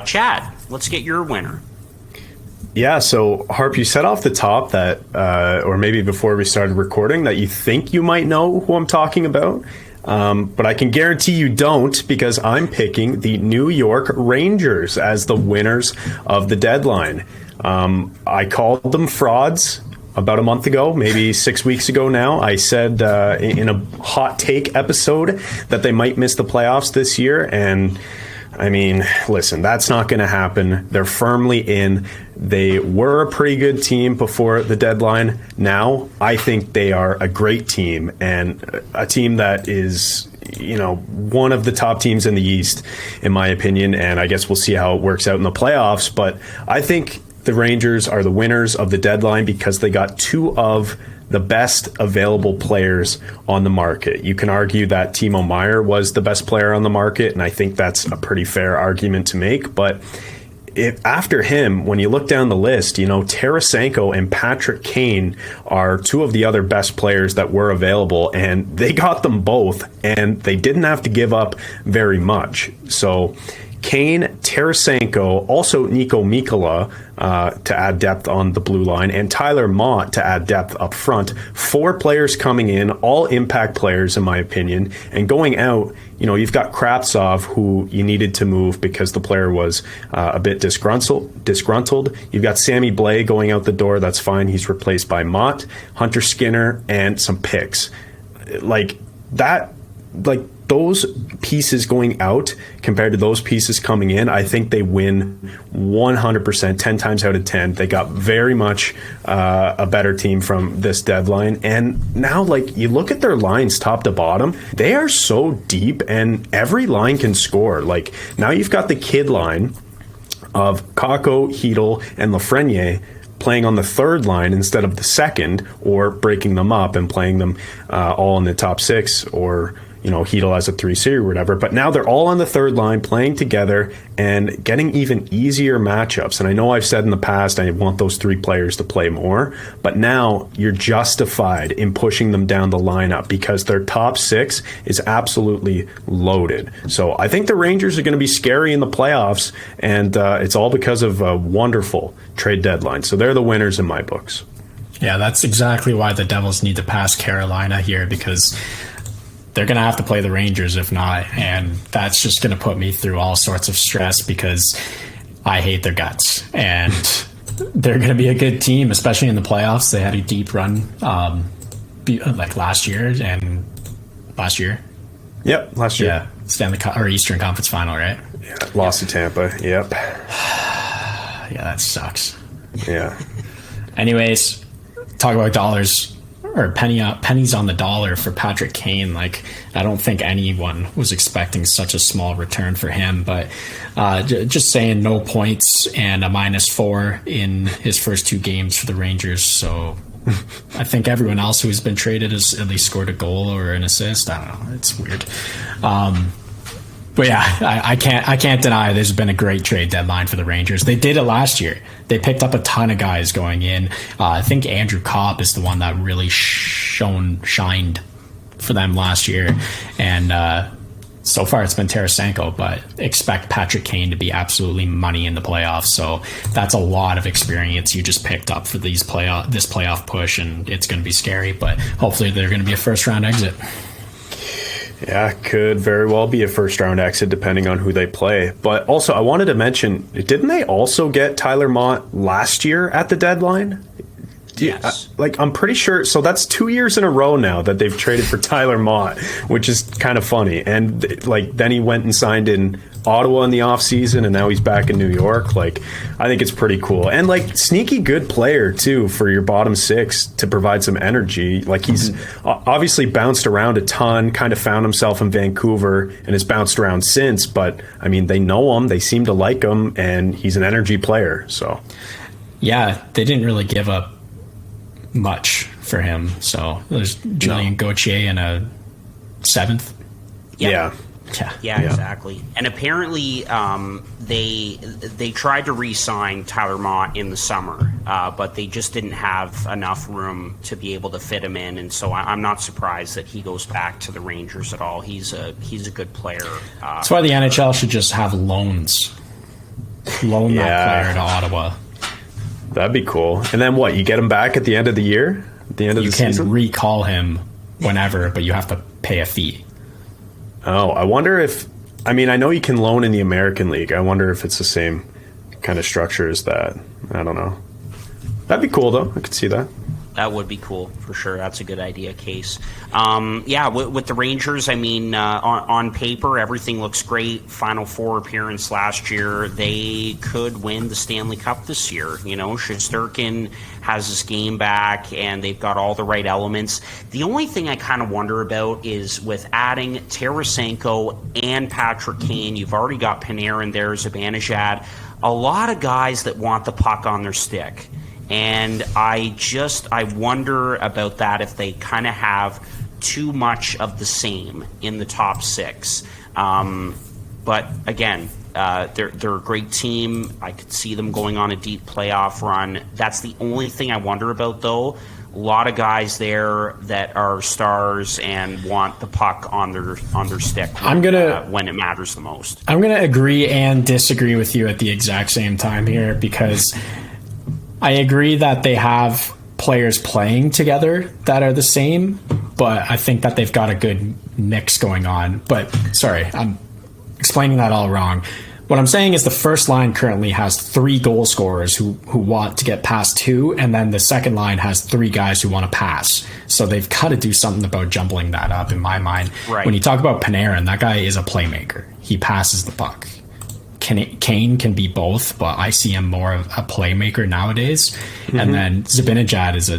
Chad, let's get your winner. Yeah, so Harp, you said off the top that, or maybe before we started recording, that you think you might know who I'm talking about. But I can guarantee you don't, because I'm picking the New York Rangers as the winners of the deadline. I called them frauds about a month ago, maybe 6 weeks ago now. I said in a hot take episode that they might miss the playoffs this year. And I mean, listen, that's not going to happen. They're firmly in. They were a pretty good team before the deadline. Now, I think they are a great team, and a team that is, one of the top teams in the East, in my opinion. And I guess we'll see how it works out in the playoffs. But I think the Rangers are the winners of the deadline because they got two of the best available players on the market. You can argue that Timo Meier was the best player on the market, and I think that's a pretty fair argument to make. But after him, when you look down the list, Tarasenko and Patrick Kane are two of the other best players that were available, and they got them both, and they didn't have to give up very much. So Kane, Tarasenko, also Nico Mikkola to add depth on the blue line, and Tyler Mott to add depth up front. 4 players coming in, all impact players in my opinion. And going out, you've got Kravtsov, who you needed to move because the player was a bit disgruntled. You've got Sammy Blais going out the door. That's fine. He's replaced by Mott, Hunter Skinner, and some picks. Those pieces going out compared to those pieces coming in, I think they win 100%, 10 times out of 10. They got very much a better team from this deadline. And now, you look at their lines top to bottom, they are so deep, and every line can score. Now you've got the kid line of Kakko, Hedl, and Lafreniere playing on the third line instead of the second, or breaking them up and playing them all in the top 6, or Hedl as a 3C or whatever. But now they're all on the third line playing together and getting even easier matchups. And I know I've said in the past I want those 3 players to play more, but now you're justified in pushing them down the lineup because their top 6 is absolutely loaded. So I think the Rangers are going to be scary in the playoffs, and it's all because of a wonderful trade deadline. So they're the winners in my books. Yeah, that's exactly why the Devils need to pass Carolina here, because they're going to have to play the Rangers if not, and that's just going to put me through all sorts of stress because I hate their guts, and they're going to be a good team, especially in the playoffs. They had a deep run last year. Yep, last year. Yeah, Stanley Cup or Eastern Conference Final, right? Yeah, lost to Tampa. Yep. Yeah, that sucks. Yeah. Anyways, talk about dollars. Or pennies on the dollar for Patrick Kane. I don't think anyone was expecting such a small return for him, but just saying, no points and a -4 in his first 2 games for the Rangers. So I think everyone else who has been traded has at least scored a goal or an assist. I don't know. It's weird. But yeah, I can't deny there's been a great trade deadline for the Rangers. They did it last year. They picked up a ton of guys going in. I think Andrew Copp is the one that really shined for them last year. And so far it's been Tarasenko, but expect Patrick Kane to be absolutely money in the playoffs. So that's a lot of experience you just picked up for this playoff push, and it's going to be scary, but hopefully they're going to be a first-round exit. Yeah, could very well be a first-round exit depending on who they play. But also, I wanted to mention, didn't they also get Tyler Mott last year at the deadline? Yes. I'm pretty sure. So that's 2 years in a row now that they've traded for Tyler Mott, which is kind of funny. And then he went and signed in Ottawa in the offseason, and now he's back in New York. I think it's pretty cool. And sneaky good player too for your bottom 6 to provide some energy. He's obviously bounced around a ton, kind of found himself in Vancouver and has bounced around since. But I mean, they know him, they seem to like him, and he's an energy player. So yeah, they didn't really give up much for him. So there's Julian Gauthier in a 7th. Yep. Yeah. Yeah, exactly. And apparently they tried to re-sign Tyler Mott in the summer, but they just didn't have enough room to be able to fit him in. And so I'm not surprised that he goes back to the Rangers at all. He's a good player. That's why the NHL should just have loans. loan Yeah. that player to Ottawa. That'd be cool. And then what? You get him back at the end of the year? At the end of You the can season? recall him whenever, but you have to pay a fee. Oh, I wonder if. I mean, I know you can loan in the American League. I wonder if it's the same kind of structure as that. I don't know. That'd be cool, though. I could see that. That would be cool for sure. That's a good idea, Case. Yeah, with the Rangers, I mean, on paper, everything looks great. Final Four appearance last year. They could win the Stanley Cup this year. You know, Shesterkin has his game back, and they've got all the right elements. The only thing I kind of wonder about is with adding Tarasenko and Patrick Kane, you've already got Panarin there, Zibanejad, a lot of guys that want the puck on their stick. And I wonder about that if they kind of have too much of the same in the top six. But again, they're a great team. I could see them going on a deep playoff run. That's the only thing I wonder about, though. A lot of guys there that are stars and want the puck on their stick when it matters the most. I'm going to agree and disagree with you at the exact same time here, because I agree that they have players playing together that are the same, but I think that they've got a good mix going on. But sorry, I'm explaining that all wrong. What I'm saying is the first line currently has 3 goal scorers who want to get past 2, and then the second line has 3 guys who want to pass. So they've got to do something about jumbling that up in my mind. Right. When you talk about Panarin, that guy is a playmaker. He passes the puck. Kane can be both, but I see him more of a playmaker nowadays. Mm-hmm. And then Zibanejad is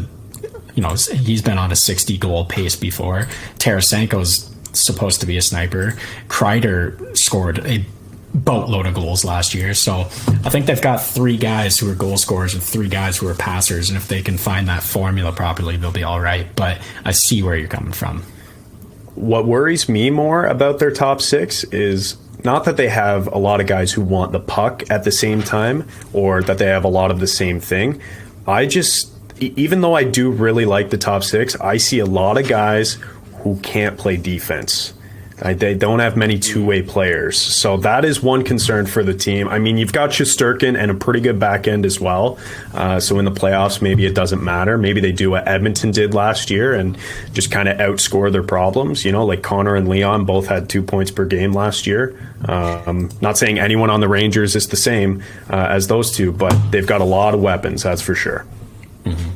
he's been on a 60 goal pace before. Tarasenko's supposed to be a sniper. Kreider scored a boatload of goals last year. So I think they've got 3 guys who are goal scorers and 3 guys who are passers. And if they can find that formula properly, they'll be all right. But I see where you're coming from. What worries me more about their top 6 is not that they have a lot of guys who want the puck at the same time, or that they have a lot of the same thing. Even though I do really like the top 6, I see a lot of guys who can't play defense. They don't have many two-way players. So that is one concern for the team. I mean, you've got Shesterkin and a pretty good back end as well. So in the playoffs, maybe it doesn't matter. Maybe they do what Edmonton did last year and just kind of outscore their problems. You know, like Connor and Leon both had 2 points per game last year. Not saying anyone on the Rangers is the same as those two, but they've got a lot of weapons, that's for sure. Mm-hmm.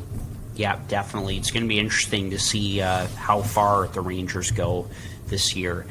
Yeah, definitely. It's going to be interesting to see how far the Rangers go this year.